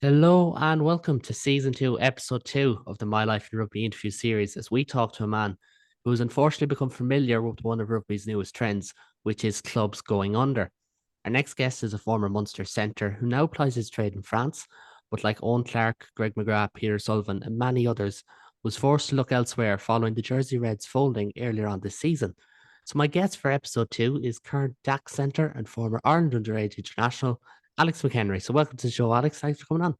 Hello and welcome to season two, episode two of the My Life in Rugby interview series as we talk to a man who has unfortunately become familiar with one of rugby's newest trends, which is clubs going under. Our next guest is a former Munster centre who now plies his trade in France, but like Owen Clark, Greg McGrath, Peter Sullivan, and many others, was forced to look elsewhere following the Jersey Reds folding earlier on this season. So my guest for episode two is current DAC centre and former Ireland underage international, Alex McHenry. So welcome to the show, Alex. Thanks for coming on.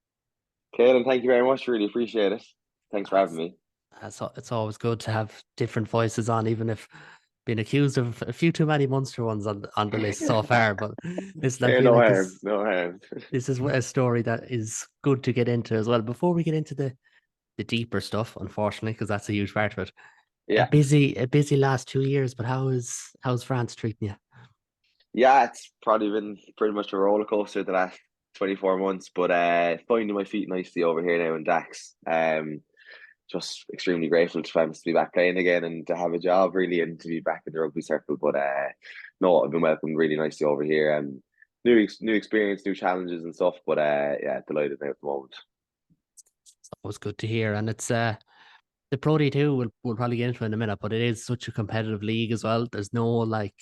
Kaden, thank you very much. Really appreciate it. Thanks for having It's, me. it's always good to have different voices on, even if being accused of a few too many Munster ones on the list so far. But listen, I Yeah, feel no like harm, no harm. this is a story that is good to get into as well. Before we get into the deeper stuff, unfortunately, because that's a huge part of it. Yeah, A busy last 2 years, but how's France treating you? yeah, it's probably been pretty much a roller coaster the last 24 months, but finding my feet nicely over here now in Dax. Just extremely grateful to be back playing again and to have a job really and to be back in the rugby circle. But no, I've been welcomed really nicely over here and new experience, new challenges and stuff. But yeah, delighted now at the moment. It's always good to hear, and it's the Pro D2 we'll probably get into in a minute, but it is such a competitive league as well. There's no like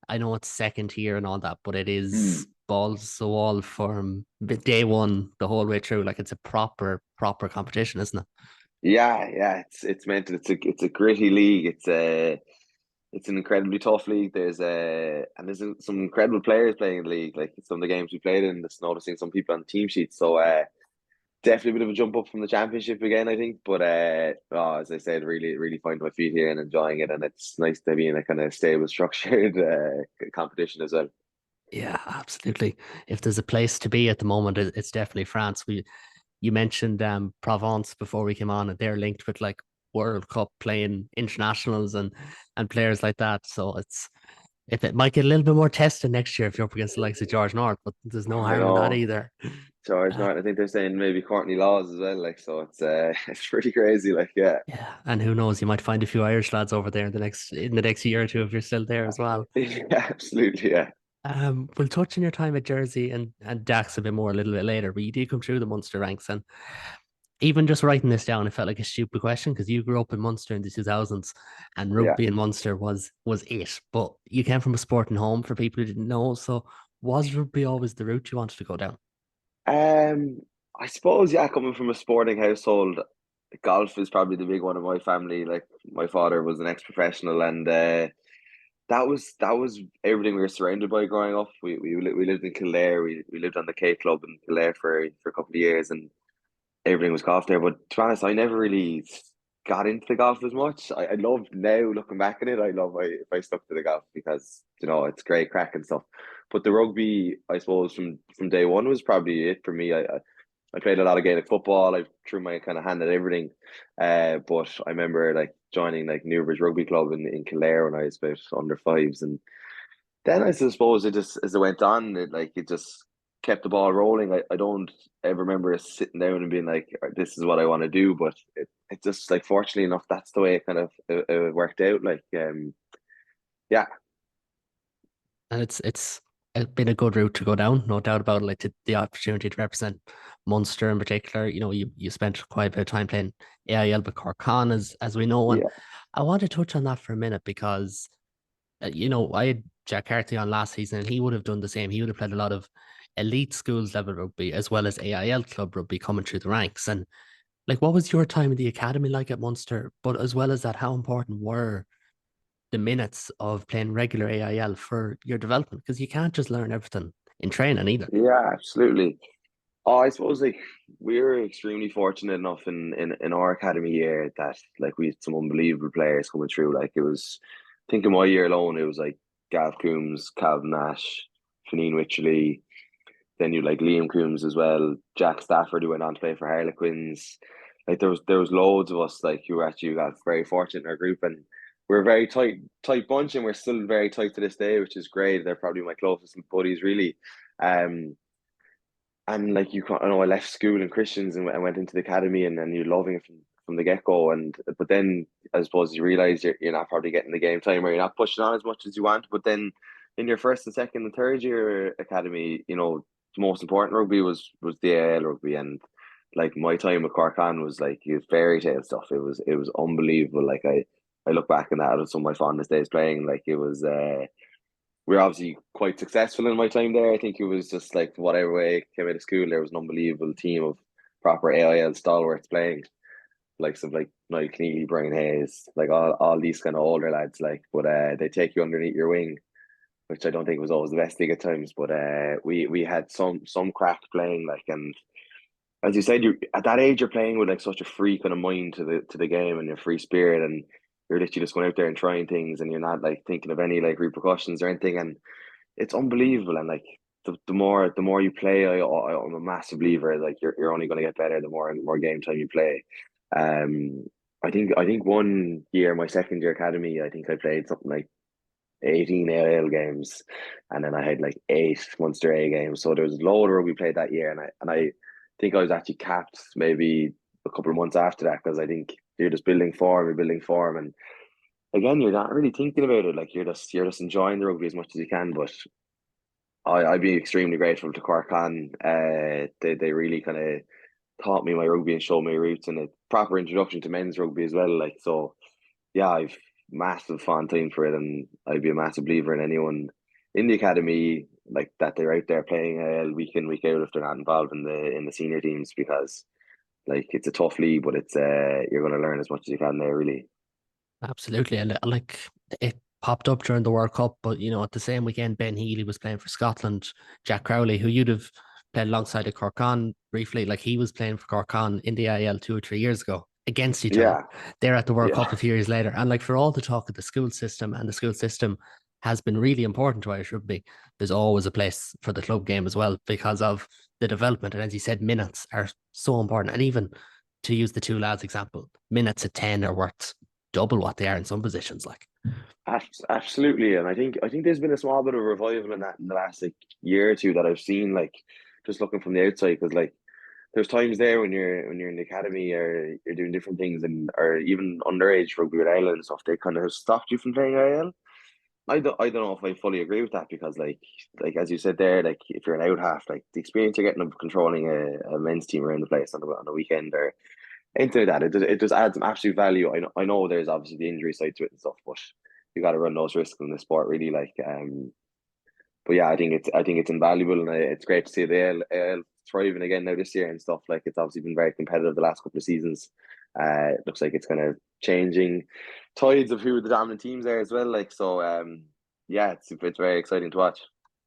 I know it's second tier and all that, but it is Mm. balls to wall from day one the whole way through. Like it's a proper competition, isn't it? Yeah, yeah, it's meant it's a gritty league. It's an incredibly tough league. There's some incredible players playing in the league. Like some of the games we played in, just noticing some people on the team sheet. So definitely a bit of a jump up from the championship again, I think. But oh, as I said, really finding my feet here and enjoying it, and it's nice to be in a kind of stable, structured competition as well. Yeah, absolutely. If there's a place to be at the moment, it's definitely France. You mentioned Provence before we came on, and they're linked with like World Cup playing internationals and players like that. So it's if it might get a little bit more tested next year if you're up against the likes of George North, but there's no I harm in that know. either. George Uh, Norton, I think they're saying maybe Courtney Laws as well. Like so, it's it's pretty crazy. Like yeah, yeah, and who knows, you might find a few Irish lads over there in the next year or two if you're still there as well. yeah, absolutely, yeah. We'll touch on your time at Jersey and Dax a bit more a little bit later, but you did come through the Munster ranks. And even just writing this down, it felt like a stupid question because you grew up in Munster in the 2000s and Yeah. rugby in Munster was it. But you came from a sporting home for people who didn't know. So was rugby always the route you wanted to go down? Um, I suppose, yeah, coming from a sporting household, golf is probably the big one in my family. Like my father was an ex-professional, and that was everything we were surrounded by growing up. We lived in Kildare. We lived on the K Club in Kildare for a couple of years, and everything was golf there. But to be honest, I never really got into the golf as much. I love now looking back at it. I love if I stuck to the golf because it's great crack and stuff. But the rugby, I suppose, from day one was probably it for me. I played a lot of Gaelic football. I threw my kind of hand at everything. But I remember like joining like Newbridge Rugby Club in Kildare when I was about under fives, and then I suppose it just as it went on, it just kept the ball rolling. I don't ever remember sitting down and being like, "This is what I want to do," but it just like fortunately enough, that's the way it kind of worked out. Like, yeah, And it's been a good route to go down, no doubt about it. Like the opportunity to represent Munster in particular. You know, you spent quite a bit of time playing AIL with Cork Con as we know. And yeah, I want to touch on that for a minute because I had Jack Carthy on last season and he would have done the same. He would have played a lot of elite schools level rugby as well as AIL club rugby coming through the ranks. And like, what was your time in the academy like at Munster? But as well as that, how important were the minutes of playing regular AIL for your development? Because you can't just learn everything in training either. yeah, absolutely. Oh, I suppose like we were extremely fortunate enough in our academy year that like we had some unbelievable players coming through. Like it was, I think in my year alone, it was like Gav Coombs, Calvin Nash, Fineen Wycherley. Then you like Liam Coombs as well, Jack Stafford who went on to play for Harlequins. Like there was loads of us like who actually got very fortunate in our group, and we're a very tight bunch, and we're still very tight to this day, which is great. They're probably my closest buddies really. Um, and like I know I left school in Christians and I went into the academy, and then you're loving it from the get go. And but then I suppose you realize you're not probably getting the game time or you're not pushing on as much as you want. But then in your first and second and third year academy, the most important rugby was the AIL rugby, and like my time with Cork was like it was fairy tale stuff. It was unbelievable. Like I look back on that as some of my fondest days playing. Like it was we were obviously quite successful in my time there. I think it was just like whatever way I came out of school, there was an unbelievable team of proper AIL stalwarts playing, like some like Niall Keneally, Brian Hayes, like all these kind of older lads. Like, but they take you underneath your wing, which I don't think was always the best thing at times. But we had some crack playing, like, and as you said, you at that age you're playing with like such a free kind of mind to the game and a free spirit, and you're literally just going out there and trying things, and you're not like thinking of any like repercussions or anything, and it's unbelievable. And like the more you play, I'm a massive believer. Like you're only going to get better the more game time you play. Um, I think one year, my second year academy, I think I played something like 18 AIL games, and then I had like 8 Munster A games. So there was a load of rugby played that year, and I think I was actually capped maybe a couple of months after that, because I think you're just you're building form, and again, you're not really thinking about it. Like you're just enjoying the rugby as much as you can. But I'd be extremely grateful to Cork. They really kind of taught me my rugby and showed me roots, and a proper introduction to men's rugby as well. Like, so, yeah, I've massive fond time for it, and I'd be a massive believer in anyone in the academy like that. They're out there playing week in, week out if they're not involved in the senior teams, because like it's a tough league, but it's you're going to learn as much as you can there, really. Absolutely. And like it popped up during the World Cup, but at the same weekend, Ben Healy was playing for Scotland. Jack Crowley, who you'd have played alongside of Cork briefly, like he was playing for Cork in the IL 2 or 3 years ago against each other. Yeah, They're at the World Cup yeah, a few years later. And like for all the talk of the school system, and the school system has been really important to Irish rugby, there's always a place for the club game as well, because of the development. And as you said, minutes are so important. And even to use the two lads example, minutes at 10 are worth double what they are in some positions. Like, absolutely. And I think there's been a small bit of revival in that in the last like year or two that I've seen, like just looking from the outside, because like there's times there when you're in the academy or you're doing different things, and or even underage rugby with Ireland and stuff, they kind of stopped you from playing IL. I don't know if I fully agree with that, because like as you said there, like if you're an out half, like the experience you're getting of controlling a men's team around the place on the weekend or anything like that, it does add some absolute value. I know there's obviously the injury side to it and stuff, but you got to run those risks in the sport, really. Like but yeah, I think it's invaluable, and it's great to see the AL thriving again now this year and stuff. Like it's obviously been very competitive the last couple of seasons. It looks like it's kind of changing tides of who the dominant teams are as well. Like so, yeah, it's very exciting to watch.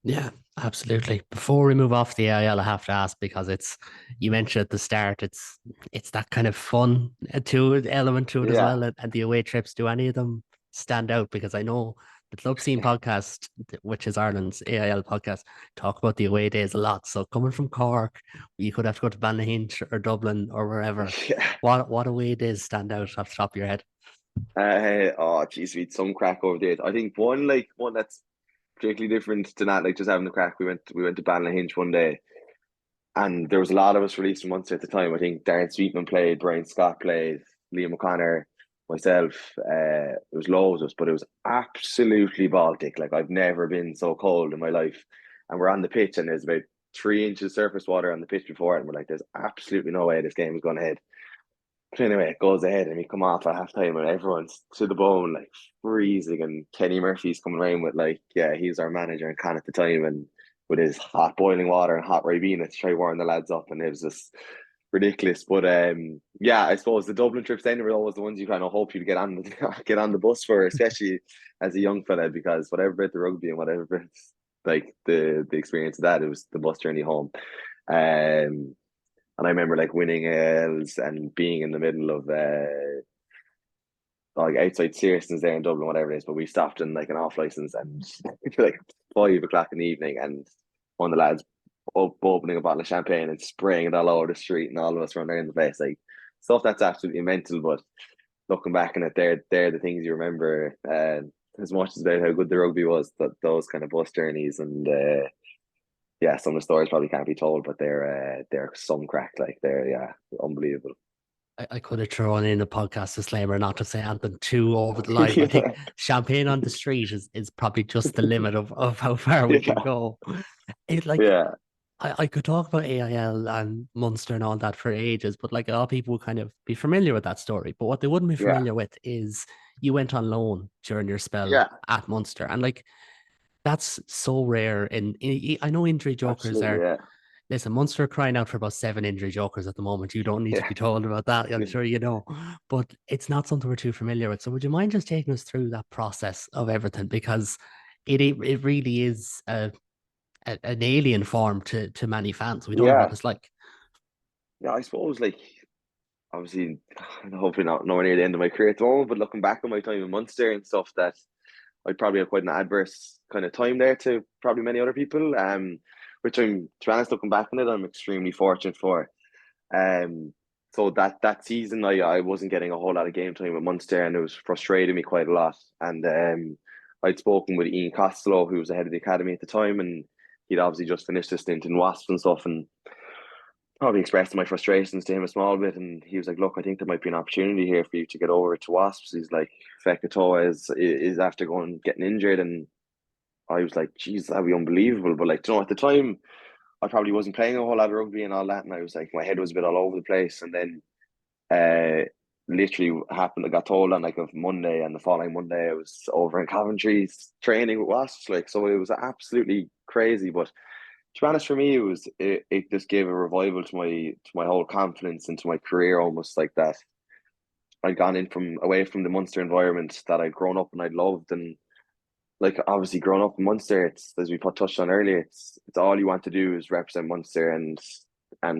yeah, absolutely. Before we move off the AIL, I have to ask, because you mentioned at the start, it's that kind of fun element to it as Yeah, well. And the away trips, do any of them stand out? Because I know the Club Scene podcast, which is Ireland's AIL podcast, talk about the away days a lot. So coming from Cork, you could have to go to Ballyhinch or Dublin or wherever. yeah. What away days stand out off the top of your head? Oh, geez, we had some crack over there. I think one that's particularly different to that, like just having the crack. We went to Hinch one day, and there was a lot of us released from Munster at the time. I think Darren Sweetman played, Brian Scott played, Liam O'Connor, myself. It was loads of us, but it was absolutely Baltic. Like I've never been so cold in my life. And we're on the pitch, and there's about 3 inches surface water on the pitch before it, and we're like, "There's absolutely no way this game is going ahead." But anyway, it goes ahead, and we come off at halftime, and everyone's to the bone, like freezing. And Kenny Murphy's coming around with like, yeah, he's our manager and Con at the time, and with his hot boiling water and hot Ribena to try warm the lads up, and it was just ridiculous. But yeah, I suppose the Dublin trips then were always the ones you kind of hope you'd get on get on the bus for, especially as a young fella, because whatever bit the rugby and whatever bit like the experience of that, it was the bus journey home. Um, and I remember like winning L's and being in the middle of like outside Searson's there in Dublin, whatever it is. But we stopped in like an off license, and like 5 o'clock in the evening, and one of the lads opening a bottle of champagne and spraying it all over the street, and all of us running around the place, like stuff that's absolutely mental. But looking back on it, they're the things you remember as much as about how good the rugby was. That those kind of bus journeys, and yeah, some of the stories probably can't be told, but they're some crack. Like they're, yeah, unbelievable. I could have thrown in a podcast disclaimer not to say anything too over the line, but I think Yeah, champagne on the street is probably just the limit of how far we can yeah, go. It like yeah. I could talk about AIL and Munster and all that for ages, but like a lot of people would kind of be familiar with that story. But what they wouldn't be Yeah, familiar with is you went on loan during your spell yeah, at Munster. And like that's so rare. I know injury jokers absolutely, are, yeah, listen, Munster are crying out for about 7 injury jokers at the moment. You don't need to yeah. be told about that. I'm sure you know, but it's not something we're too familiar with. So would you mind just taking us through that process of everything? Because it really is an alien form to many fans. We don't know what Yeah, it's like. yeah. I suppose like obviously, hopefully not nowhere near the end of my career at the moment, but looking back on my time in Munster and stuff, that I probably had quite an adverse kind of time there to probably many other people. Which I'm, to be honest, looking back on it, I'm extremely fortunate for. Um, so that season, I wasn't getting a whole lot of game time with Munster, and it was frustrating me quite a lot. And I'd spoken with Ian Costello, who was the head of the academy at the time, and he'd obviously just finished a stint in Wasps and stuff, and probably expressed my frustrations to him a small bit. And he was like, "Look, I think there might be an opportunity here for you to get over to Wasps." He's like, Fekatoa is after getting injured, and I was like, "Geez, that'd be unbelievable." But like, you know, at the time, I probably wasn't playing a whole lot of rugby and all that, and I was like, my head was a bit all over the place. And then, literally happened. I got told on like a Monday, and the following Monday, I was over in Coventry training with Wasps. Like, so it was absolutely crazy. But to be honest, for me, it just gave a revival to my whole confidence and to my career, almost like that. I'd gone in from away from the Munster environment that I'd grown up and I'd loved, and like obviously growing up in Munster, it's as we touched on earlier, it's all you want to do is represent Munster and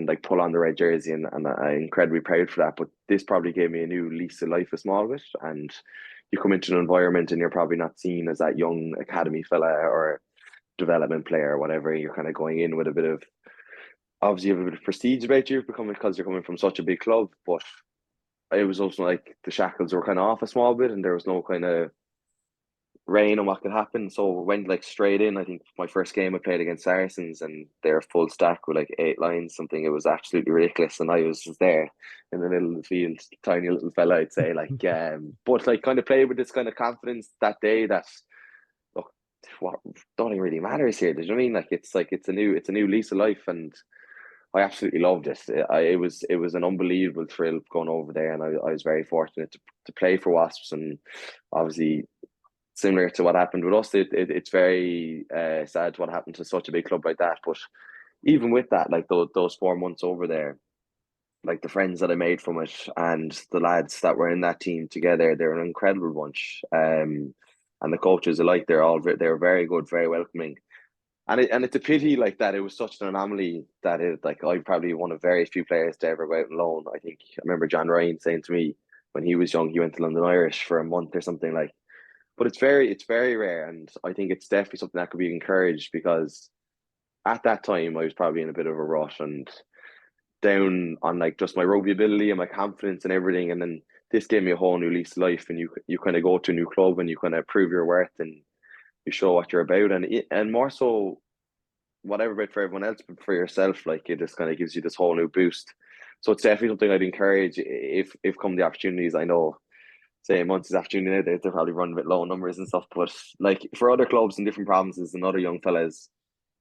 like pull on the red jersey, and I'm incredibly proud for that. But this probably gave me a new lease of life a small bit, and you come into an environment and you're probably not seen as that young academy fella or development player or whatever. You're kind of going in with a bit of, obviously you have a bit of prestige about you becoming because you're coming from such a big club, but it was also like the shackles were kind of off a small bit, and there was no kind of rain and what could happen. So went like straight in. I think my first game I played against Saracens, and they're full stack with like 8 lines, something. It was absolutely ridiculous. And I was just there in the middle of the field, tiny little fella, I'd say. But like kind of played with this kind of confidence that day that, look, what nothing really matters here. Do you know what I mean? Like it's a new lease of life, and I absolutely loved it. It was an unbelievable thrill going over there, and I was very fortunate to play for Wasps, and obviously similar to what happened with us. It's very sad what happened to such a big club like that. But even with that, like those 4 months over there, like the friends that I made from it and the lads that were in that team together, they're an incredible bunch. And the coaches alike, they're very good, very welcoming. And it's a pity like that. It was such an anomaly that it like I'm probably one of very few players to ever go out on loan. I think I remember John Ryan saying to me when he was young, he went to London Irish for a month or something like, but it's very rare, and I think it's definitely something that could be encouraged because at that time I was probably in a bit of a rut and down on like just my rugby ability and my confidence and everything, and then this gave me a whole new lease of life, and you kind of go to a new club and you kind of prove your worth and you show what you're about, and more so whatever bit for everyone else, but for yourself, like it just kind of gives you this whole new boost. So it's definitely something I'd encourage if come the opportunities. I know say months afternoon they're probably running a bit low numbers and stuff. But like for other clubs in different provinces and other young fellas,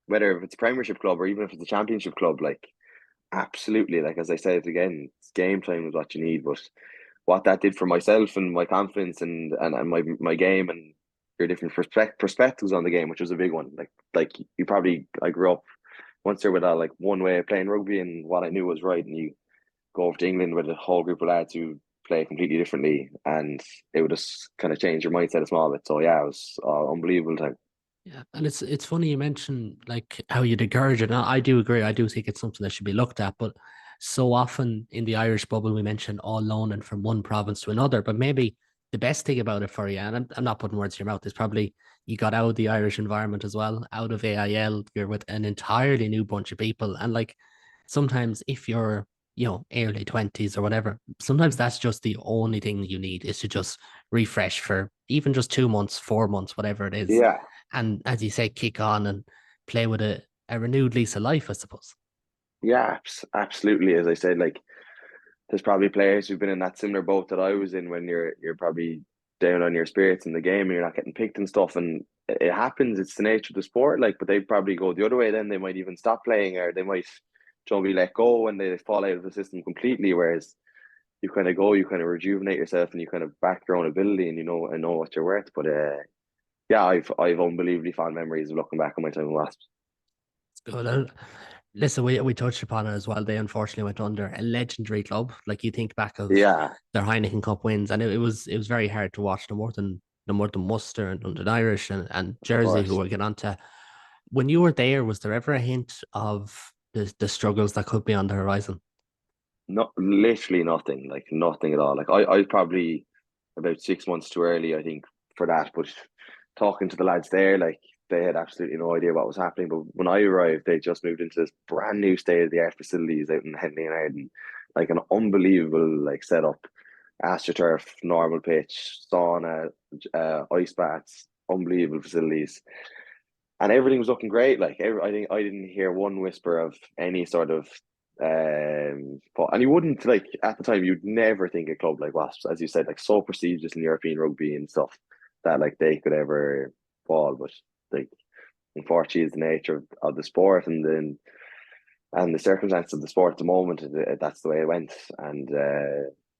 whether if it's a Premiership club or even if it's a Championship club, like absolutely, like as I said again, it's game time is what you need. But what that did for myself and my confidence and my game and your different perspectives on the game, which was a big one. Like you probably I grew up once there with a like one way of playing rugby and what I knew was right, and you go over to England with a whole group of lads who play completely differently, and it would just kind of change your mindset a small bit. So yeah, it was unbelievable time. Yeah, and it's funny you mentioned like how you'd encourage it. And I do agree. I do think it's something that should be looked at. But so often in the Irish bubble, we mention all loaning from one province to another. But maybe the best thing about it for you, and I'm not putting words in your mouth, is probably you got out of the Irish environment as well, out of AIL. You're with an entirely new bunch of people, and like sometimes if you're early 20s or whatever, sometimes that's just the only thing you need is to just refresh for even just 2 months, 4 months, whatever it is, Yeah, and as you say, kick on and play with a renewed lease of life, I suppose. yeah, absolutely. As I said, like there's probably players who've been in that similar boat that I was in when you're probably down on your spirits in the game and you're not getting picked and stuff. And it happens. It's the nature of the sport. Like, but they probably go the other way. Then they might even stop playing, or they might be let go when they fall out of the system completely. Whereas you kind of go, you kind of rejuvenate yourself, and you kind of back your own ability, and and know what you're worth. But yeah, I've unbelievably fond memories of looking back on my time in Wasps. Good. And listen, we touched upon it as well. They unfortunately went under a legendary club. Like you think back of Yeah, their Heineken Cup wins, and it was very hard to watch. No more than Munster and London Irish and of Jersey, who course. we'll get on to. When you were there, was there ever a hint of the struggles that could be on the horizon? Not literally nothing, like nothing at all. Like I probably about 6 months too early, I think, for that. But talking to the lads there, like they had absolutely no idea what was happening. But when I arrived, they just moved into this brand new state of the art facilities out in Henley and Arden, like an unbelievable like setup, astroturf, normal pitch, sauna, ice baths, unbelievable facilities, and everything was looking great. Like I think I didn't hear one whisper of any sort of but and you wouldn't, like, at the time you'd never think a club like Wasps, as you said, like so prestigious in European rugby and stuff, that like they could ever fall. But like, unfortunately, is the nature of the sport, and the circumstances of the sport at the moment. That's the way it went, and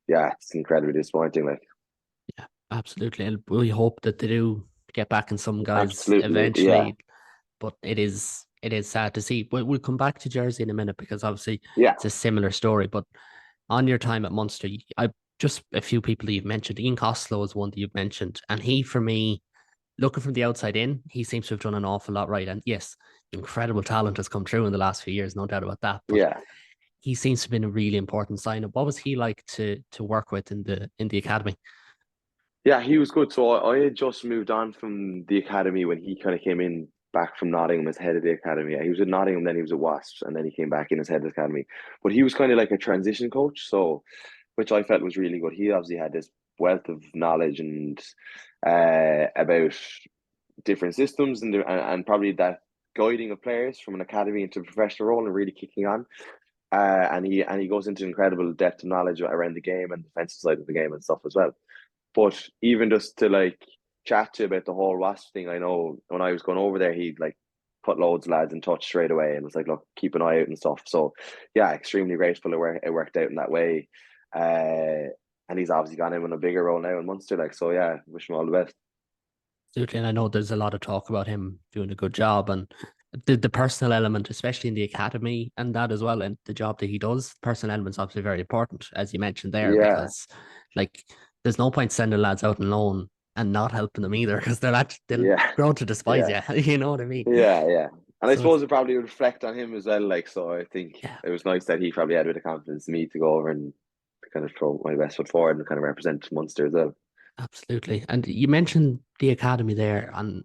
yeah, it's incredibly disappointing. Like, Yeah, absolutely. And we hope that they do get back in some guys absolutely, yeah, eventually. But it is sad to see. We'll come back to Jersey in a minute because obviously yeah, it's a similar story. But on your time at Munster, I just a few people that you've mentioned. Ian Costello is one that you've mentioned, and he, for me, looking from the outside in, he seems to have done an awful lot right. And yes, incredible talent has come through in the last few years, no doubt about that. But yeah. he seems to have been a really important sign up. What was he like to work with in the academy? Yeah, he was good. So I had just moved on from the academy when he kind of came in back from Nottingham as head of the academy. Yeah, he was at Nottingham, then he was at Wasps, and then he came back in as head of the academy. But he was kind of like a transition coach, so which I felt was really good. He obviously had this wealth of knowledge and about different systems, and probably that guiding of players from an academy into a professional role and really kicking on. And he goes into incredible depth of knowledge around the game and defensive side of the game and stuff as well. But even just to like chat to you about the whole Wasp thing, I know when I was going over there, he'd like put loads of lads in touch straight away and was like, look, keep an eye out and stuff. So yeah, extremely grateful it worked out in that way. And he's obviously gone in with a bigger role now in Munster. Like, so yeah, wish him all the best. Absolutely. And I know there's a lot of talk about him doing a good job and the personal element, especially in the academy and that as well. And the job that he does, personal element's obviously very important, as you mentioned there, Yeah, because like there's no point sending lads out on loan and not helping them either, because they'll yeah, grow to despise yeah, you. You know what I mean? yeah. And I So it's suppose it probably would reflect on him as well. Like, so I think yeah, it was nice that he probably had a bit of confidence in me to go over and kind of throw my best foot forward and kind of represent Munster as well. absolutely. And you mentioned the academy there, and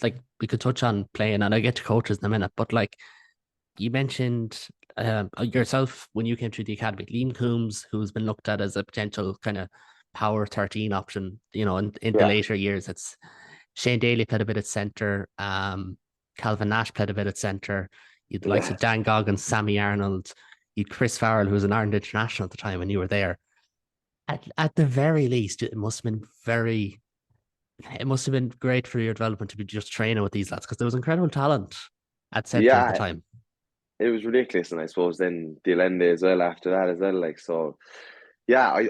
like we could touch on playing, and I get to coaches in a minute, but like you mentioned yourself when you came through the academy, Liam Coombs, who's been looked at as a potential kind of power 13 option, in the Yeah, later years. It's Shane Daly played a bit at centre, Calvin Nash played a bit at centre. You'd the likes yeah. of Dan Goggins, Sammy Arnold, you'd Chris Farrell, who was an Ireland international at the time when you were there. At the very least, it must have been great for your development to be just training with these lads because there was incredible talent at centre at the Yeah, time. it was ridiculous, and I suppose then the Allende as well after that as well. Like, so, yeah, I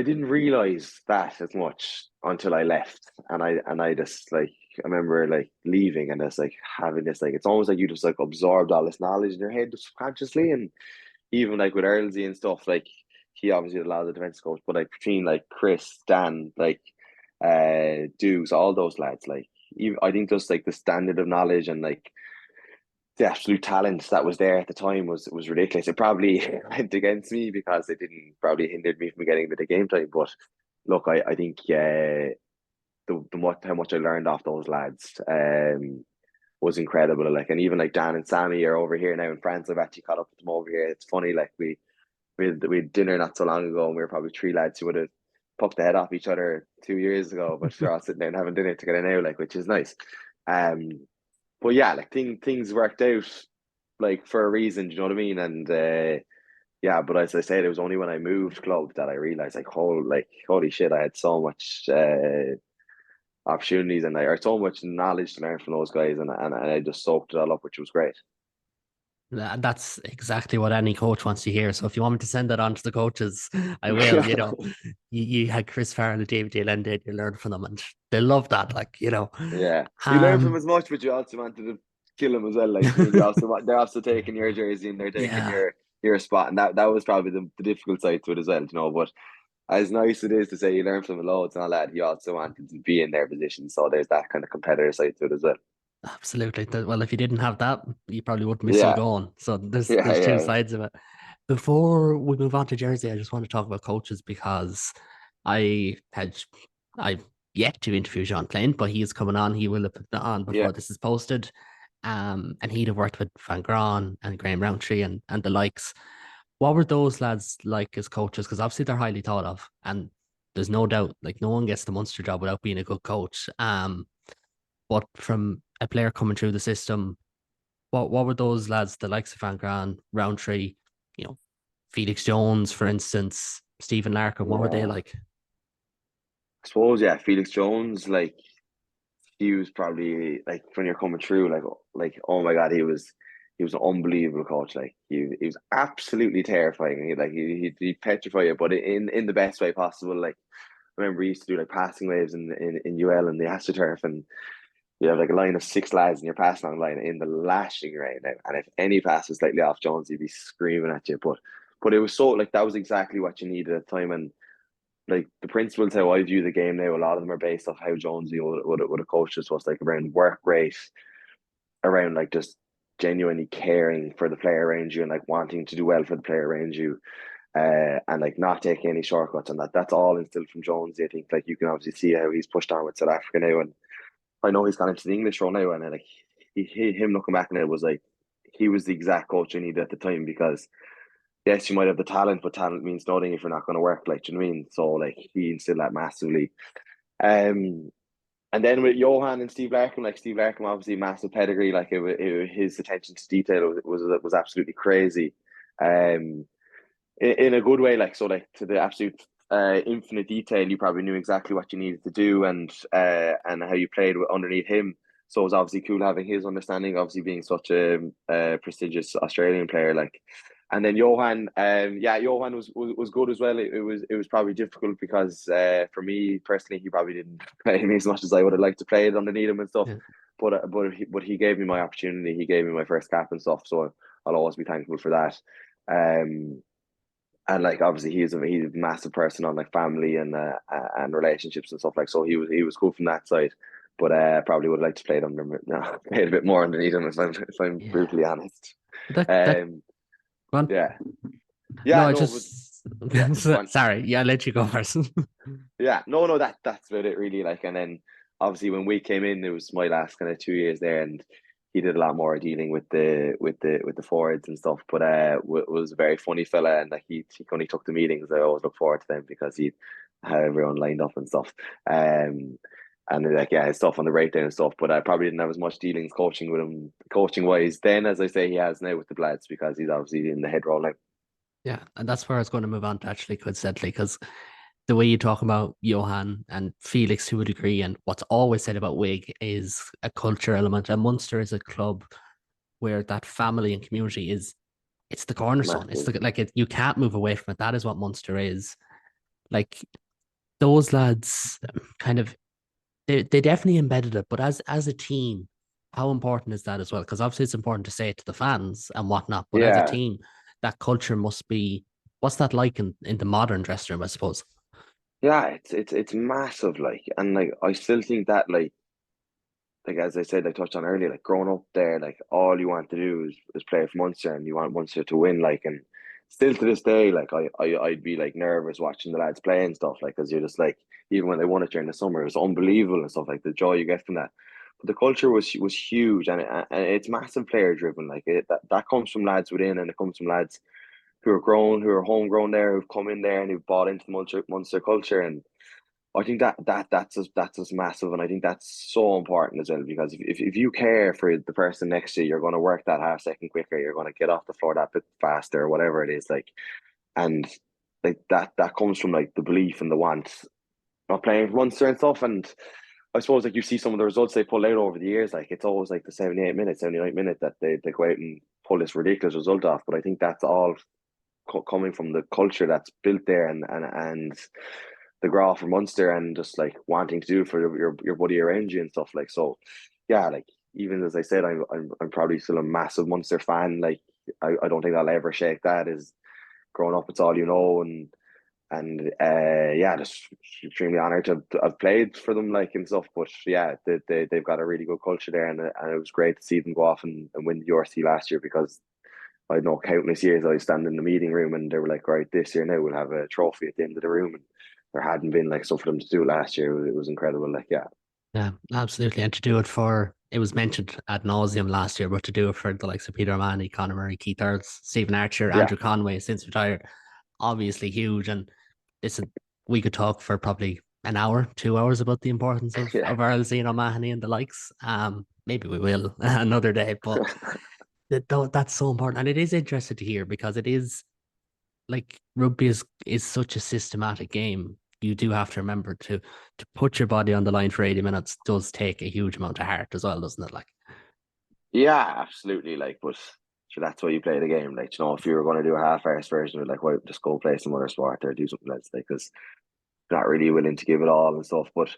didn't realize that as much until I left, and I just like I remember like leaving and just like having this like it's almost like you just like absorbed all this knowledge in your head subconsciously, and even like with Earlsey and stuff, like he obviously had a lot of the defense coach, but like between like Chris, Dan, like Dukes, all those lads, like even, I think just like the standard of knowledge and like the absolute talent that was there at the time was ridiculous. It probably went against me because it didn't probably hindered me from getting a bit of game time. But look, I think how much I learned off those lads was incredible. Like, and even like Dan and Sammy are over here now in France. I've actually caught up with them over here. It's funny, like we had dinner not so long ago, and we were probably three lads who would have popped the head off each other 2 years ago, but they're all sitting there and having dinner together now, like, which is nice. Um, but yeah, like things worked out like for a reason. Do you know what I mean? And yeah, but as I said, it was only when I moved club that I realized like holy shit, I had so much opportunities, and like, or so much knowledge to learn from those guys, and I just soaked it all up, which was great. That's exactly what any coach wants to hear. So if you want me to send that on to the coaches, I will. You had Chris Farrell and David Allende, you learn from them, and they love that. Yeah, you learn from Um, as much, but you also wanted to kill them as well. Like, I mean, they're also taking your jersey and they're taking yeah, your spot, and that was probably the difficult side to it as well, But as nice it is to say you learn from the loads and all that, you also wanted to be in their position. So there's that kind of competitor side to it as well. absolutely. Well, if you didn't have that, you probably wouldn't be still Yeah, going. So there's yeah, there's two yeah, sides of it. Before we move on to Jersey, I just want to talk about coaches because I had I've yet to interview Jean Plain, but he is coming on. He will have put that on yeah. before this is posted. And he'd have worked with Van Graan and Graham Roundtree and the likes. What were those lads like as coaches? Because obviously they're highly thought of, and there's no doubt, like no one gets the Munster job without being a good coach. But from a player coming through the system, what were those lads, the likes of Van Graan, Roundtree, you know, Felix Jones, for instance, Stephen Larkham, what were they Yeah. like? I suppose, yeah, Felix Jones, like, he was probably like, when you're coming through, like oh my god, he was an unbelievable coach. Like, he was absolutely terrifying. He'd petrify you, but in the best way possible. Like, I remember we used to do like passing waves in UL and the AstroTurf, and you have like a line of six lads and you're passing on the line in the lashing rain now. And if any pass was slightly off Jones, he'd be screaming at you. But it was so, like, that was exactly what you needed at the time. And like, the principles how I view the game now, a lot of them are based off how Jonesy would have coached us. Was like around work rate, around like just genuinely caring for the player around you and like wanting to do well for the player around you, and like not taking any shortcuts. And that's all instilled from Jonesy. I think, like, you can obviously see how he's pushed on with South Africa now, and I know he's gone into the English role now, and like, him looking back on it was like, he was the exact coach I needed at the time, because yes, you might have the talent, but talent means nothing if you're not going to work. Like, do you know what I mean? So like, he instilled that massively. Um, and then with Johan and Steve Larkham, like, Steve Larkham, obviously massive pedigree. Like, his attention to detail was absolutely crazy. Um, in a good way, like, so like, to the absolute infinite detail. You probably knew exactly what you needed to do, and how you played underneath him. So it was obviously cool having his understanding, obviously being such a prestigious Australian player. Like, and then Johan, yeah, Johan was good as well. It was probably difficult because, for me personally, he probably didn't play me as much as I would have liked to play it underneath him and stuff. Yeah. But he gave me my opportunity. He gave me my first cap and stuff. So I'll always be thankful for that. Um, and like, obviously he's a massive person on like family and relationships and stuff, like, so he was cool from that side. But probably would have liked to play them, no, play a bit more underneath him, if I'm Yeah. brutally honest. That Um, one. yeah, No, yeah, I no, but just yeah, go on. sorry. Yeah, I'll let you go first. Yeah, no, no, that's about it really. Like, and then obviously when we came in, it was my last kind of 2 years there, and he did a lot more dealing with the forwards and stuff. But was a very funny fella, and like, he only took the meetings. I always look forward to them because he had everyone lined up and stuff. And like, yeah, his stuff on the breakdown and stuff. But I probably didn't have as much dealings coaching with him, coaching wise, then, as I say he has now with the Bloods, because he's obviously in the head role now. Yeah, and that's where I was going to move on to, actually, coincidentally, because the way you talk about Johan and Felix to a degree, and what's always said about Wig is a culture element. And Munster is a club where that family and community is, it's the cornerstone. It's Massive. you can't move away from it. That is what Munster is. Like, those lads kind of, they definitely embedded it, but as a team, how important is that as well? Because obviously it's important to say it to the fans and whatnot, but as a Yeah, team, that culture must be, what's that like in the modern dressing room, I suppose? yeah, it's massive, like, and like, I still think that, like as I said, I touched on earlier, like, growing up there, like, all you want to do is play for Munster, and you want Munster to win, like. And still to this day, like, I'd be like nervous watching the lads play and stuff, like, because you're just like, even when they won it during the summer, it was unbelievable and stuff, like the joy you get from that. But the culture was huge, and it's massive player driven, like, that comes from lads within, and it comes from lads who are grown, who are homegrown there, who've come in there and who've bought into the Munster culture. And I think that's just massive, and I think that's so important as well, because if you care for the person next to you, you're going to work that half second quicker, you're going to get off the floor that bit faster, or whatever it is, like. And like, that comes from like the belief and the want of playing for Munster and stuff. And I suppose like you see some of the results they pull out over the years, like it's always like the 78 minutes, 79 minute that they go out and pull this ridiculous result off. But I think that's all coming from the culture that's built there, and the graph for Munster, and just like wanting to do it for your buddy around you and stuff like so. Yeah, like even as I said, I'm probably still a massive Munster fan. Like I don't think I'll ever shake that. Is growing up, it's all you know, and yeah, just extremely honoured to have played for them, like and stuff. But yeah, they've got a really good culture there, and it was great to see them go off and win the URC last year, because I know countless years I was standing in the meeting room and they were like, right, this year now we'll have a trophy at the end of the room, and there hadn't been like stuff for them to do last year. It was incredible. Like yeah, Yeah, absolutely. And to do it for, it was mentioned ad nauseum last year, but to do it for the likes of Peter O'Mahony, Conor Murray, Keith Earls, Stephen Archer, yeah, Andrew Conway, since retired, obviously huge. And listen, we could talk for probably an hour, 2 hours about the importance yeah. of Earls and O'Mahony and the likes. Maybe we will another day, but that's so important. And it is interesting to hear because it is like rugby is such a systematic game. You do have to remember to put your body on the line for 80 minutes does take a huge amount of heart as well, doesn't it? Like, Yeah, absolutely. Like, but sure, that's why you play the game. Like, you know, if you were going to do a half-assed version of it, like, well, just go play some other sport or do something else, like, because you're not really willing to give it all and stuff. But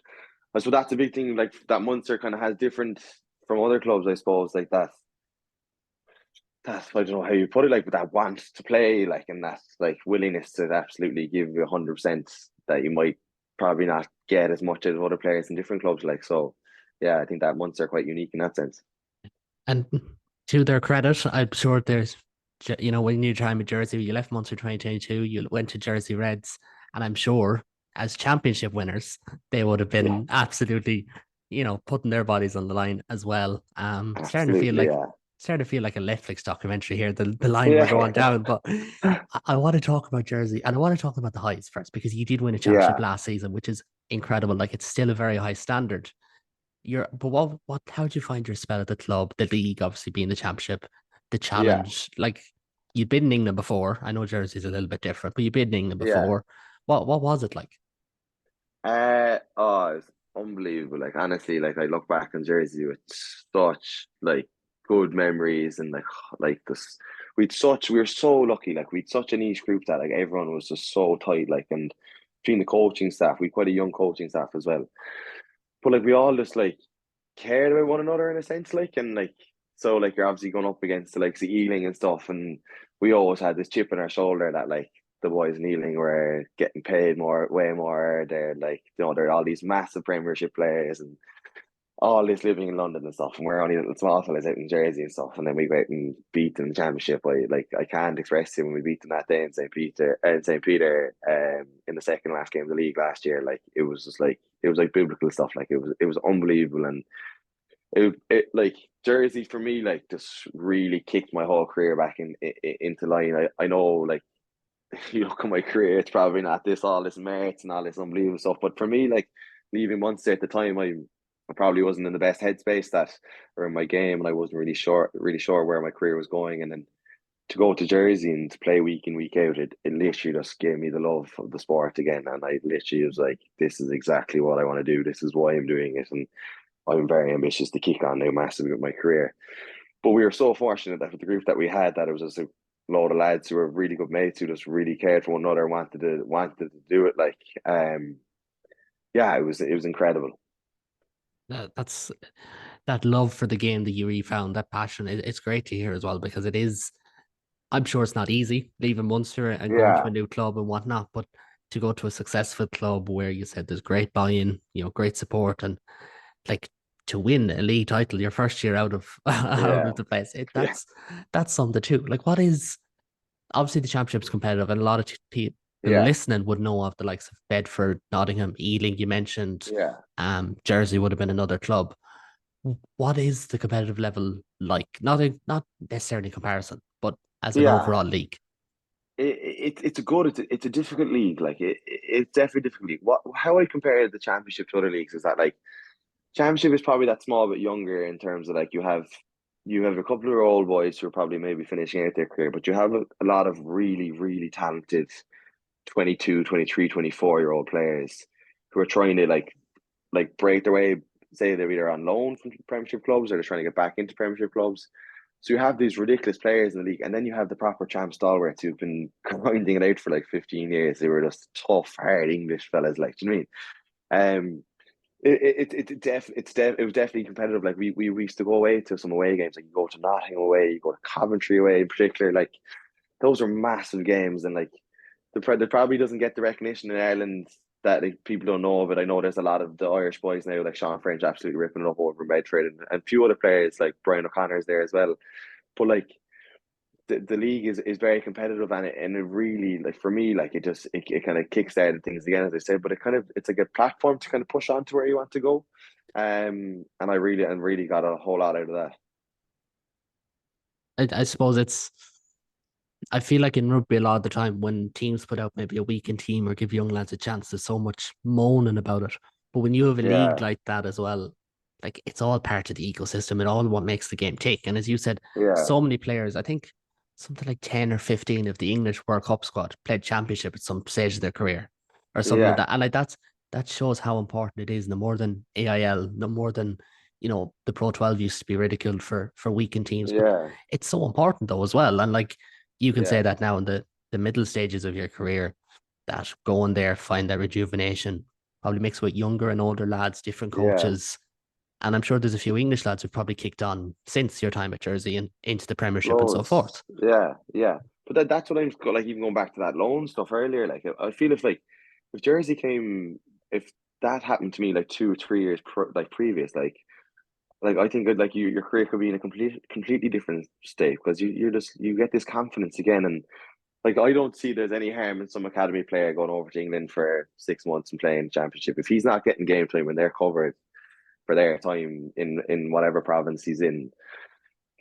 I suppose that's a big thing. Like that Munster kind of has different from other clubs, I suppose. Like that's I don't know how you put it, like, but that want to play, like, and that like willingness to absolutely give you 100% that you might probably not get as much as other players in different clubs. Like, so yeah, I think that Munster are quite unique in that sense. and to their credit, I'm sure there's, when you time with Jersey, you left Munster 2022, you went to Jersey Reds, and I'm sure as championship winners, they would have Yeah, been absolutely, putting their bodies on the line as well. absolutely. Yeah, Starting to feel like a Netflix documentary here, the line we're going yeah, down. But I want to talk about Jersey and I want to talk about the highs first, because you did win a championship yeah, last season, which is incredible. Like, it's still a very high standard. But how did you find your spell at the club, the league, obviously being the championship, the yeah, challenge? Like, you'd been in England before. I know Jersey's a little bit different, but you've been in England yeah. before. What was it like? Oh, it's unbelievable. Like honestly, like I look back on Jersey with such like good memories, and like this, we were so lucky. Like we'd such a niche group that like everyone was just so tight. Like, and between the coaching staff, we quite a young coaching staff as well. But like we all just like cared about one another in a sense, like, and like so like you're obviously going up against the likes of Ealing and stuff, and we always had this chip on our shoulder that like the boys in Ealing were getting paid more, way more. They're like, they're all these massive Premiership players and all this living in London and stuff, and we're only little small fellas out in Jersey and stuff, and then we go out and beat them in the Championship. I can't express it when we beat them that day in St. Peter, in the second last game of the league last year. Like it was just like it was like biblical stuff. Like it was unbelievable, and it like Jersey for me like just really kicked my whole career back into line. I know like you look at my career, it's probably not all this merits and all this unbelievable stuff. But for me, like leaving Munster at the time, I probably wasn't in the best headspace that or in my game, and I wasn't really sure where my career was going. And then to go to Jersey and to play week in week out, it literally just gave me the love of the sport again. And I literally was like, this is exactly what I want to do. This is why I'm doing it, and I'm very ambitious to kick on now massively with my career. But we were so fortunate that with the group that we had, that it was just a load of lads who were really good mates who just really cared for one another, and wanted to do it. Like, yeah, it was incredible. That's that love for the game that you really found, that passion. It's great to hear as well, because it is. I'm sure it's not easy leaving Munster and going to a Yeah, new club and whatnot, but to go to a successful club where you said there's great buy-in, great support, and like to win a league title your first year out of out yeah, of the place, yeah, that's something too. Like, what is obviously the championship's competitive, and a lot of people yeah, listening would know of the likes of Bedford, Nottingham, Ealing. You mentioned, yeah, Jersey would have been another club. What is the competitive level like? Not necessarily comparison, but as an yeah. overall league. It's a difficult league. Like it's definitely a difficult league. What how I compare the championship to other leagues is that like championship is probably that small bit younger in terms of like you have a couple of old boys who are probably maybe finishing out their career, but you have a lot of really, really talented 22, 23, 24 year old players who are trying to like break their way say they're either on loan from Premiership clubs or they're trying to get back into Premiership clubs. So you have these ridiculous players in the league, and then you have the proper champ stalwarts who've been grinding it out for like 15 years. They were just tough, hard English fellas, like, do you know what I mean? It was definitely competitive. Like we used to go away to some away games. Like you go to Nottingham away, you go to Coventry away in particular. Like those are massive games, and like the probably doesn't get the recognition in Ireland that like, people don't know of it. I know there's a lot of the Irish boys now, like Sean French, absolutely ripping it up over in Bedford, and a few other players like Brian O'Connor's there as well. But like the league is very competitive, and it really, like, for me, like it kind of kickstarted things again, as I said. But it's like a platform to kind of push on to where you want to go. And I really got a whole lot out of that. I suppose I feel like in rugby a lot of the time when teams put out maybe a weekend team or give young lads a chance, there's so much moaning about it. But when you have a league Yeah, like that as well, like it's all part of the ecosystem. It all what makes the game tick. And as you said, yeah, so many players, I think something like 10 or 15 of the English World Cup squad played championship at some stage of their career or something like yeah, that. And like that shows how important it is, no more than AIL, no more than the Pro 12 used to be ridiculed for weekend teams, but yeah, it's so important though as well. And like you can say yeah, that now in the middle stages of your career, that going there, find that rejuvenation, probably mix with younger and older lads, different yeah. coaches. And I'm sure there's a few English lads who've probably kicked on since your time at Jersey and into the Premiership and so Loads. forth. Yeah, yeah. But that's what like, even going back to that loan stuff earlier. Like I feel if Jersey came, if that happened to me like 2 or 3 years like previous, like I think that, like your career could be in a completely different state, because you get this confidence again. And like I don't see there's any harm in some academy player going over to England for 6 months and playing the championship if he's not getting game time when they're covered for their time in whatever province he's in.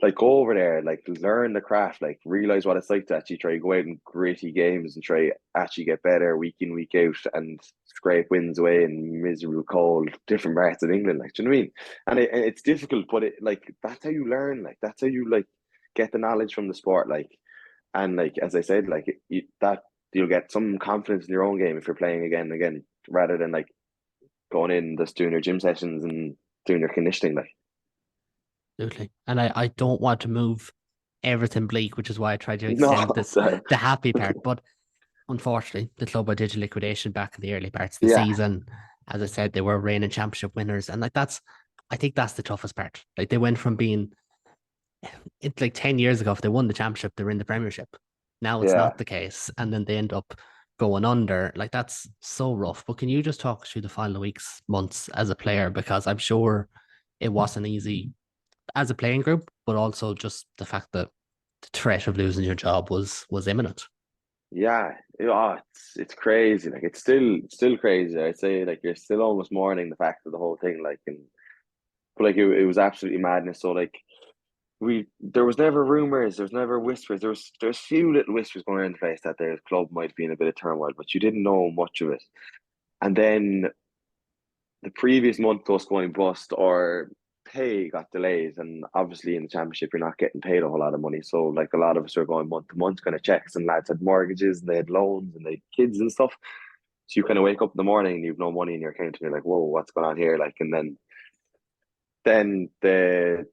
Like go over there, like learn the craft, like realize what it's like to actually try to go out in gritty games and try actually get better week in, week out, and scrape wins away in miserable cold different parts of England. Like, do you know what I mean? And it's difficult, but that's how you learn. Like that's how you like get the knowledge from the sport. Like, and like as I said, like that you'll get some confidence in your own game if you're playing again and again, rather than like going in just doing your gym sessions and doing your conditioning. Like, Absolutely. And I don't want to move everything bleak, which is why I tried to no, extend this the happy part. But unfortunately, the club did a liquidation back in the early parts of the yeah, season. As I said, they were reigning championship winners. And like I think that's the toughest part. Like they went from being it's like 10 years ago, if they won the championship, they're in the Premiership. Now it's yeah. not the case. And then they end up going under. Like that's so rough. But can you just talk through the final weeks, months as a player? Because I'm sure it wasn't easy as a playing group, but also just the fact that the threat of losing your job was imminent. Yeah, it's crazy. Like it's still crazy. I'd say like you're still almost mourning the fact of the whole thing. Like, and but like it was absolutely madness. So like there was never rumors, there was never whispers. There's few little whispers going around the place that their club might be in a bit of turmoil, but you didn't know much of it. And then the previous month was going bust, or pay got delayed, and obviously in the championship you're not getting paid a whole lot of money. So like a lot of us were going month to month kind of checks, and lads had mortgages and they had loans and they had kids and stuff. So you kind of wake up in the morning and you've no money in your account and you're like, whoa, what's going on here? Like, and then the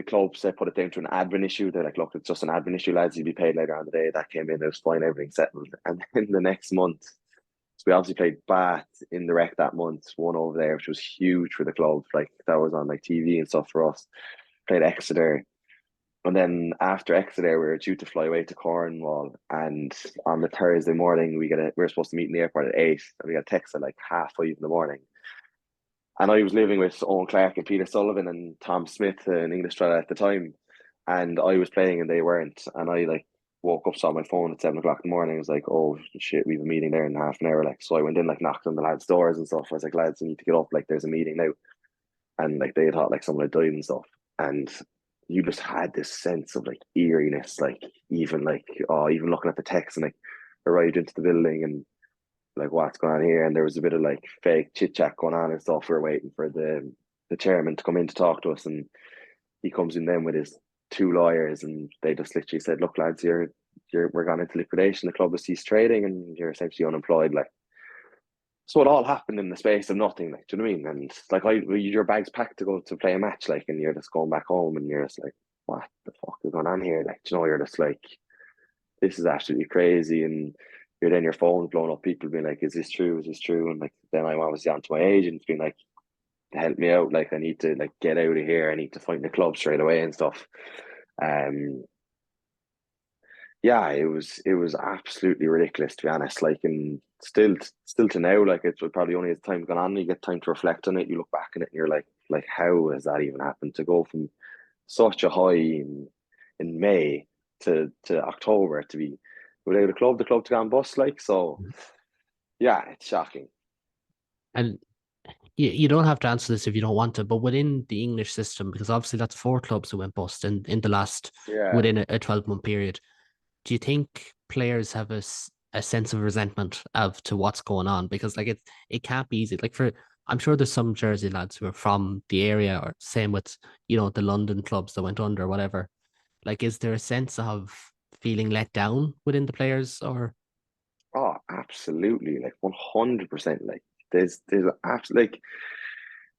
club said put it down to an admin issue. They're like, look, it's just an admin issue, lads. You'll be paid later on the day. That came in, it was fine, everything settled. And then the next month, so we obviously played Bath in the rec that month, one over there, which was huge for the club. Like that was on like TV and stuff for us. Played Exeter. And then after Exeter, we were due to fly away to Cornwall. And on the Thursday morning, we were supposed to meet in the airport at 8. And we got a text at like 5:30 in the morning. And I was living with Owen Clark and Peter Sullivan and Tom Smith, an English fella at the time. And I was playing and they weren't. And I like woke up, saw my phone at 7 o'clock in the morning. I was like, oh shit, we have a meeting there in half an hour. Like, so I went in, like knocked on the lads' doors and stuff. I was like, lads, you need to get up. Like, there's a meeting now. And like they thought like someone had died and stuff. And you just had this sense of like eeriness, like even looking at the text, and like arrived into the building and like what's going on here. And there was a bit of like fake chit chat going on and stuff. We are waiting for the chairman to come in to talk to us, and he comes in then with his two lawyers, and they just literally said, look lads, we're gone into liquidation, the club has ceased trading and you're essentially unemployed. Like, So it all happened in the space of nothing, like, do you know what I mean? And like, your bag's packed to go to play a match, like, and you're just going back home, and you're just like, what the fuck is going on here? Like, do you know, you're just like, this is absolutely crazy, and your phone's blowing up. People being like, is this true? Is this true? And like, then I'm obviously on to my agent, being like, help me out. Like, I need to like get out of here. I need to find the club straight away and stuff. Um, yeah, it was absolutely ridiculous, to be honest. Like, and still to now, like, it's probably only as time's gone on, you get time to reflect on it. You look back on it, and you're like, how has that even happened? To go from such a high in May to October to be without a club, the club to go and bust, like, so. Yeah, it's shocking. And you don't have to answer this if you don't want to, but within the English system, because obviously that's four clubs who went bust in the last, Yeah. within a 12-month period, do you think players have a sense of resentment of to what's going on? Because like it can't be easy. Like I'm sure there's some Jersey lads who are from the area, or same with, the London clubs that went under, whatever. Like, is there a sense of feeling let down within the players, or Oh, absolutely. Like 100%. Like there's absolutely like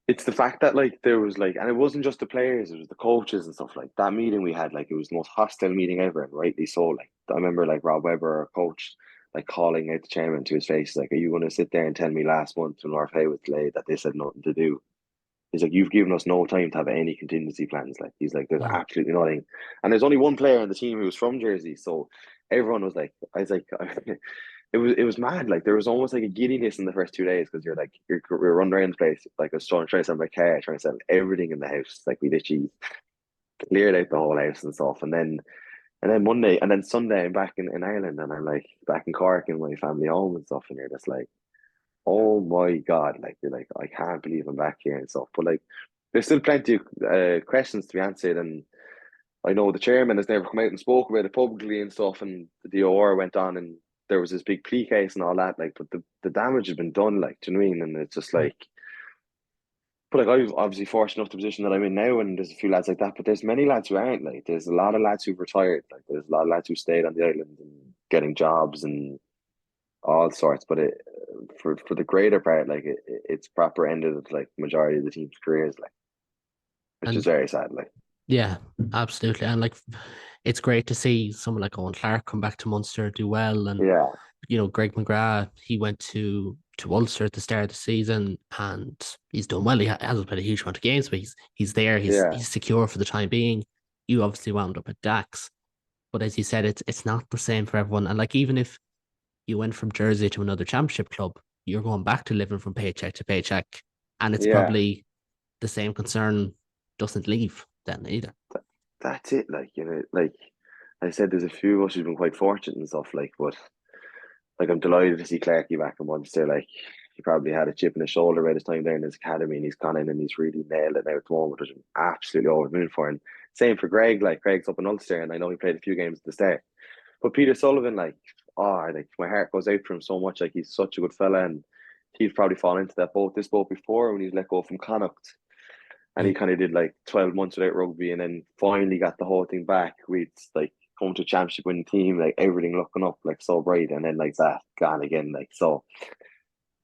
it's the fact that like there was like, and it wasn't just the players, it was the coaches and stuff. Like that meeting we had, like it was the most hostile meeting ever, and rightly so. Like I remember like Rob Webber, our coach, like calling out the chairman to his face, like, "Are you going to sit there and tell me last month when our pay was delayed that this had nothing to do?" He's like, "You've given us no time to have any contingency plans." Like, he's like, "There's yeah, absolutely nothing." And there's only one player on the team who was from Jersey. So everyone was like, I was like, it was mad. Like, there was almost like a giddiness in the first 2 days, because you're running around the place. Like, I was trying to sell my car, trying to sell everything in the house. Like, we literally cleared out the whole house and stuff. And then Monday, and then Sunday, I'm back in Ireland, and I'm like back in Cork in my family home and stuff. And you're just like, oh my God, like, you're like, I can't believe I'm back here and stuff. But like, there's still plenty of questions to be answered. And I know the chairman has never come out and spoke about it publicly and stuff. And the DOR went on, and there was this big plea case and all that. Like, but the damage has been done, like, do you know what I mean? And it's just yeah. like, but like, I've obviously fortunate enough the position that I'm in now, and there's a few lads like that. But there's many lads who aren't. Like, there's a lot of lads who've retired. Like, there's a lot of lads who stayed on the island and getting jobs and all sorts. But for the greater part, like, it's proper ended at like majority of the team's careers, like, which is And very sad. Like, yeah, absolutely. And like, it's great to see someone like Owen Clark come back to Munster, do well. And, yeah, Greg McGrath, he went to Ulster at the start of the season, and he's done well. He hasn't played a huge amount of games, but he's there. He's yeah, he's secure for the time being. You obviously wound up at Dax, but as you said, it's not the same for everyone. And like, even if you went from Jersey to another championship club, you're going back to living from paycheck to paycheck, and it's yeah. probably the same concern doesn't leave then either. That's it. Like, like I said, there's a few of us who've been quite fortunate and stuff. Like, but like, I'm delighted to see Clarkey back in Munster. Like, he probably had a chip in his shoulder by his time there in his academy, and he's gone in and he's really nailed it now at the moment, which I'm absolutely over the moon for. And same for Greg. Like, Greg's up in Ulster, and I know he played a few games at the start. But Peter Sullivan, like, oh, like, my heart goes out for him so much. Like, he's such a good fella, and he'd probably fallen into this boat before when he was let go from Connacht, and Yeah. he kind of did like 12 months without rugby, and then finally got the whole thing back with like come to a championship winning team, like everything looking up like so bright, and then like that gone again. Like, so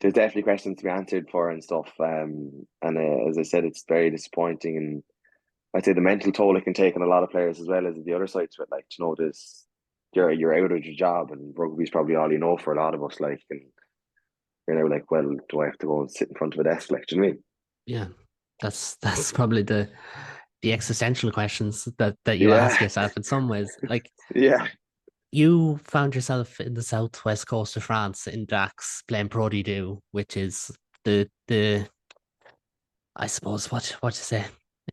there's definitely questions to be answered for and stuff. And as I said, it's very disappointing, and I'd say the mental toll it can take on a lot of players, as well as the other side to it. Like, this, you're out of your job, and rugby's probably all you know for a lot of us. Like, and you're now like, well, do I have to go and sit in front of a desk? Like, do you know what I mean? Yeah, that's probably the existential questions that you ask Yeah, yourself in some ways. Like, yeah, you found yourself in the southwest coast of France in Dax playing Pro D2, which is the I suppose what you say.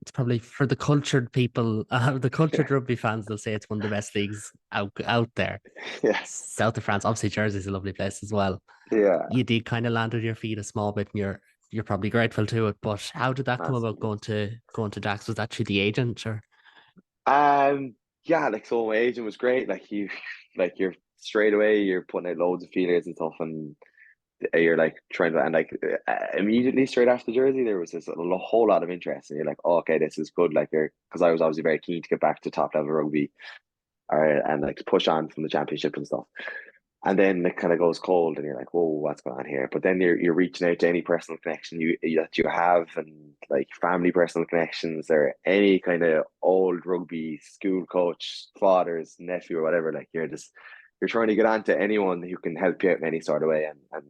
It's probably for the cultured people, the cultured rugby fans. They'll say it's one of the best leagues out there. yeah, South of France, obviously Jersey's a lovely place as well. yeah. You did kind of land on your feet a small bit, and you're probably grateful to it. But how did that come about Massively. going to Dax? Was that through the agent or? Yeah, like, so my agent was great. Like, you're straight away, you're putting out loads of feelers and stuff, and you're like trying to, and like, immediately straight after Jersey, there was this whole lot of interest, and you're like, oh, okay, this is good. Like, you're, because I was obviously very keen to get back to top level rugby, and like to push on from the championship and stuff. And then it kind of goes cold, and you're like, "Whoa, what's going on here?" But then you're reaching out to any personal connection that you have, and like family personal connections, or any kind of old rugby school coach, father's nephew, or whatever. Like you're trying to get on to anyone who can help you out in any sort of way. And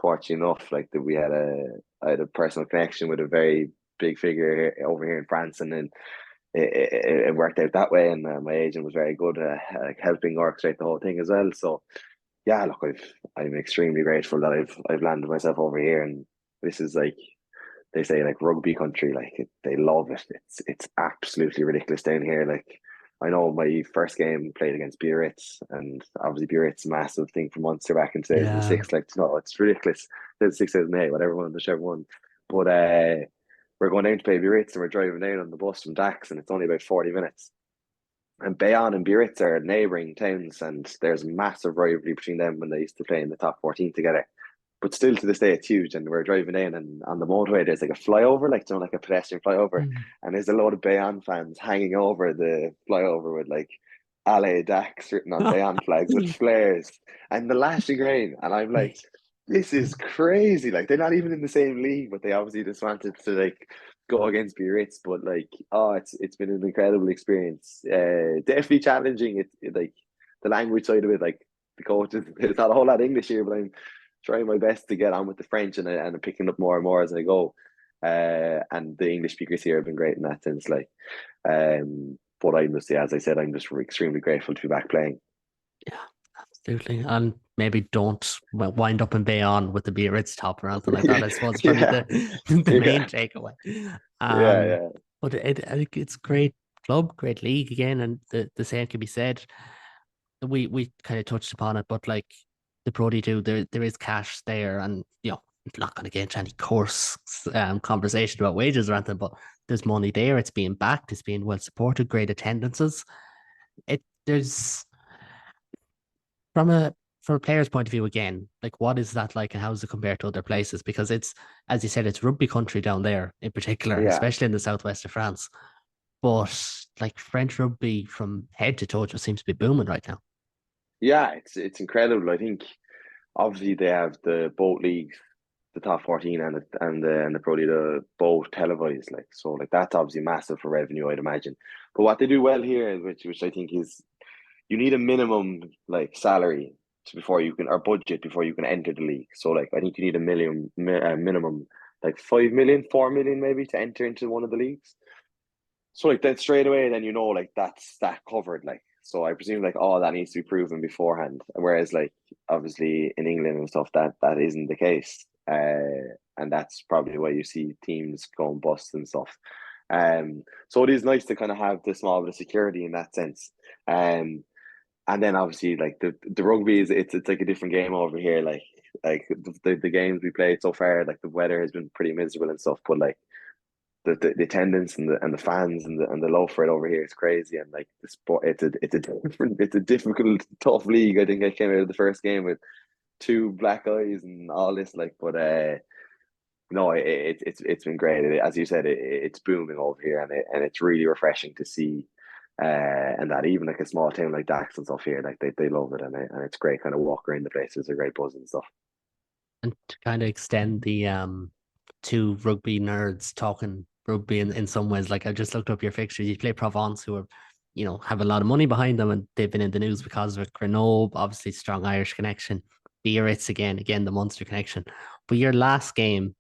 fortunate enough, like that, I had a personal connection with a very big figure over here in France, and then it worked out that way. And my agent was very good at like helping orchestrate the whole thing as well. So yeah, look, I'm extremely grateful that I've landed myself over here, and this is like they say, like rugby country, like they love it. It's absolutely ridiculous down here. Like I know my first game played against Biarritz, and obviously Biarritz, a massive thing for Munster back in Yeah. 2006. Like no, it's ridiculous. 2008, whatever one, whichever one. But we're going down to play Biarritz, and we're driving down on the bus from Dax, and it's only about 40 minutes. And Bayonne and Biarritz are neighbouring towns, and there's a massive rivalry between them when they used to play in the top 14 together. But still to this day, it's huge. And we're driving in, and on the motorway, there's like a flyover, like, you know, like a pedestrian flyover. Mm. And there's a load of Bayonne fans hanging over the flyover with like Ale Dax written on Bayonne flags with flares and the lashing rain. And I'm like, this is crazy. Like, they're not even in the same league, but they obviously just wanted to like go against Biarritz. But like, oh, it's been an incredible experience. Definitely challenging. Like the language side of it, like the coaches, it's not a whole lot of English here, but I'm trying my best to get on with the French, and I'm picking up more and more as I go. And the English speakers here have been great in that sense. Like, but I'm just, yeah, as I said, I'm just extremely grateful to be back playing. Yeah, absolutely. And maybe don't wind up in Bayonne with the Biarritz top or anything like that. I suppose is probably Yeah, the main yeah, takeaway. yeah, Um, yeah, but I think it's a great club, great league again, and the same can be said. We kind of touched upon it, but like the Pro D2, there is cash there, and it's not going to get into any course conversation about wages or anything, but there's money there. It's being backed, it's being well supported, great attendances. There's from a player's point of view again, like what is that like, and how does it compare to other places? Because it's, as you said, it's rugby country down there in particular, yeah. especially in the southwest of France. But like French rugby from head to toe just seems to be booming right now. Yeah, it's incredible. I think obviously they have the both leagues, the top 14 and the Pro League, both televised. Like, so like that's obviously massive for revenue, I'd imagine. But what they do well here, which I think is, you need a minimum like salary before you can, or budget before you can enter the league. So like I think you need minimum like 5 million, 4 million maybe to enter into one of the leagues. So like that straight away, then like that's that covered. Like, so I presume like all that needs to be proven beforehand. Whereas like obviously in England and stuff, that isn't the case. And that's probably why you see teams going bust and stuff. So it is nice to kind of have the small bit of security in that sense. And then obviously like the rugby is, it's like a different game over here. Like the games we played so far, like the weather has been pretty miserable and stuff, but like the attendance and the fans and the love for it over here is crazy. And like the sport, it's a difficult, tough league. I think I came out of the first game with two black eyes and all this, like, but no, it's been great. As you said, it's booming over here, and it's really refreshing to see. And that even like a small town like Dax and stuff here, like they love it, and it's great kind of walk around the place. It's a great buzz and stuff. And to kind of extend the two rugby nerds talking rugby in some ways, like I just looked up your fixtures. You play Provence, who are, have a lot of money behind them, and they've been in the news because of it. Grenoble, obviously strong Irish connection. Biarritz again, the Munster connection. But your last game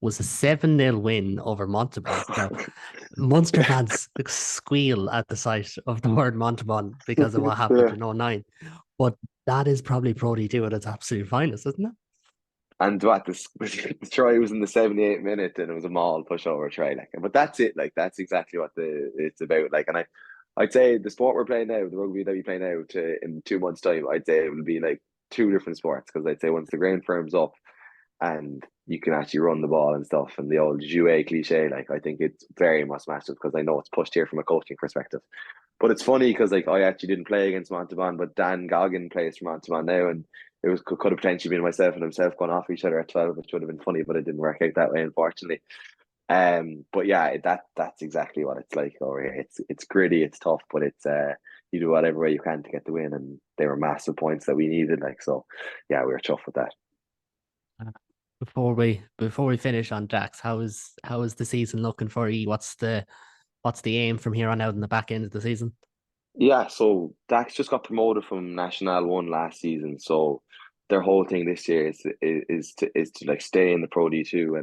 was a 7-0 win over Montauban. Now, Munster fans squeal at the sight of the word Montauban because of what happened Yeah. in '09. But that is probably Pro D2 at its absolute finest, isn't it? And what the try was in the 78th minute, and it was a maul pushover try. Like, but that's it. Like, that's exactly what it's about. Like, and I'd say the sport we're playing now, the rugby that we play now, in 2 months' time, I'd say it will be like two different sports, because I'd say once the ground firms up and you can actually run the ball and stuff, and the old jouet cliche, like I think it's very much massive, because I know it's pushed here from a coaching perspective. But it's funny because like I actually didn't play against Montauban, but Dan Goggin plays for Montauban now, and could have potentially been myself and himself going off each other at 12, which would have been funny, but it didn't work out that way, unfortunately. But yeah, that's exactly what it's like over here. It's gritty, it's tough, but it's you do whatever way you can to get the win, and they were massive points that we needed. Like, so yeah, we were chuffed with that. Before we finish on Dax, how is the season looking for you? What's the aim from here on out in the back end of the season? Yeah, so Dax just got promoted from National One last season, so their whole thing this year is to like stay in the Pro D2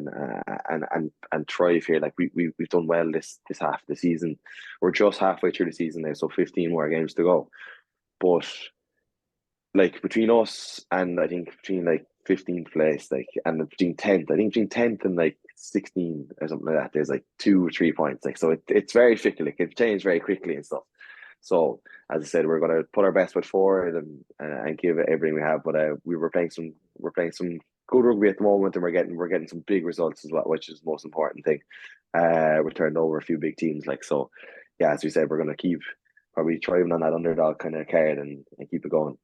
and thrive here. Like we've done well this half of the season. We're just halfway through the season now, so 15 more games to go. But like between us and I think between like 15th place, like and between 10th, I think between 10th and like 16 or something like that, there's like 2 or 3 points. Like so it's very fickle, like it changed very quickly and stuff. So as I said, we're gonna put our best foot forward and give it everything we have. But we're playing some good rugby at the moment, and we're getting some big results as well, which is the most important thing. We're turning over a few big teams, like so. Yeah, as we said, we're gonna keep probably thriving on that underdog kind of card and keep it going.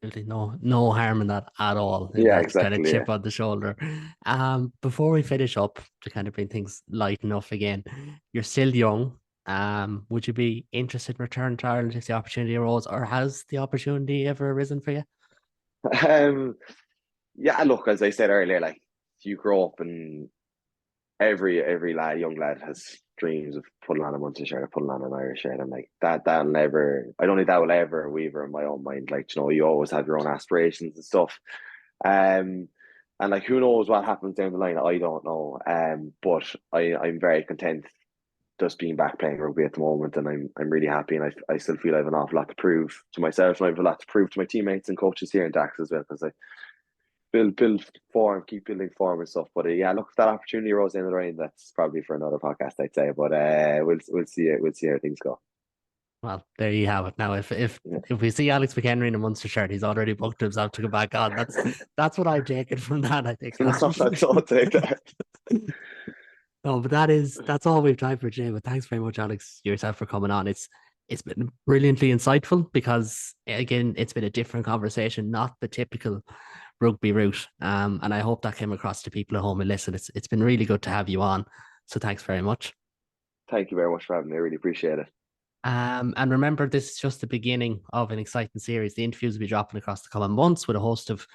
Really no harm in that at all, in Yeah, that kind of exactly. Yeah. chip on the shoulder. Before we finish up, to kind of bring things light enough again, you're still young. Would you be interested in returning to Ireland if the opportunity arose, or has the opportunity ever arisen for you? Um, yeah, look, as I said earlier, like you grow up and every young lad has dreams of putting on a Munster shirt or putting on an Irish shirt, and like that'll never. I don't think that will ever waver in my own mind. Like you always have your own aspirations and stuff. Um, and like who knows what happens down the line? I don't know. But I'm very content just being back playing rugby at the moment, and I'm really happy, and I still feel I have an awful lot to prove to myself, and I have a lot to prove to my teammates and coaches here in Dax as well, because I build form, keep building form and stuff. But yeah, look, if that opportunity arose in the rain, that's probably for another podcast, I'd say. But we'll see how things go. Well, there you have it. Now, if if Yeah. if we see Alex McHenry in a Munster shirt, he's already booked himself to go back on. That's what I'm taking from that. I think. No, that's all take that. No, but that's all we've time for today. But thanks very much, Alex, yourself for coming on. It's been brilliantly insightful because again, it's been a different conversation, not the typical rugby route. And I hope that came across to people at home and listen. It's been really good to have you on. So thanks very much. Thank you very much for having me. I really appreciate it. And remember, this is just the beginning of an exciting series. The interviews will be dropping across the coming months with a host of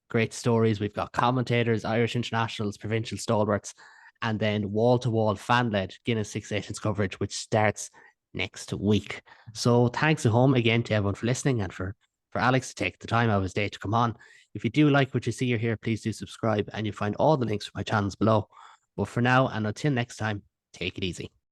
great stories. We've got commentators, Irish internationals, provincial stalwarts, and then wall to wall fan led Guinness Six Nations coverage, which starts next week. So thanks at home again to everyone for listening and for Alex to take the time out of his day to come on. If you do like what you see or hear, please do subscribe, and you'll find all the links for my channels below. But for now, and until next time, take it easy.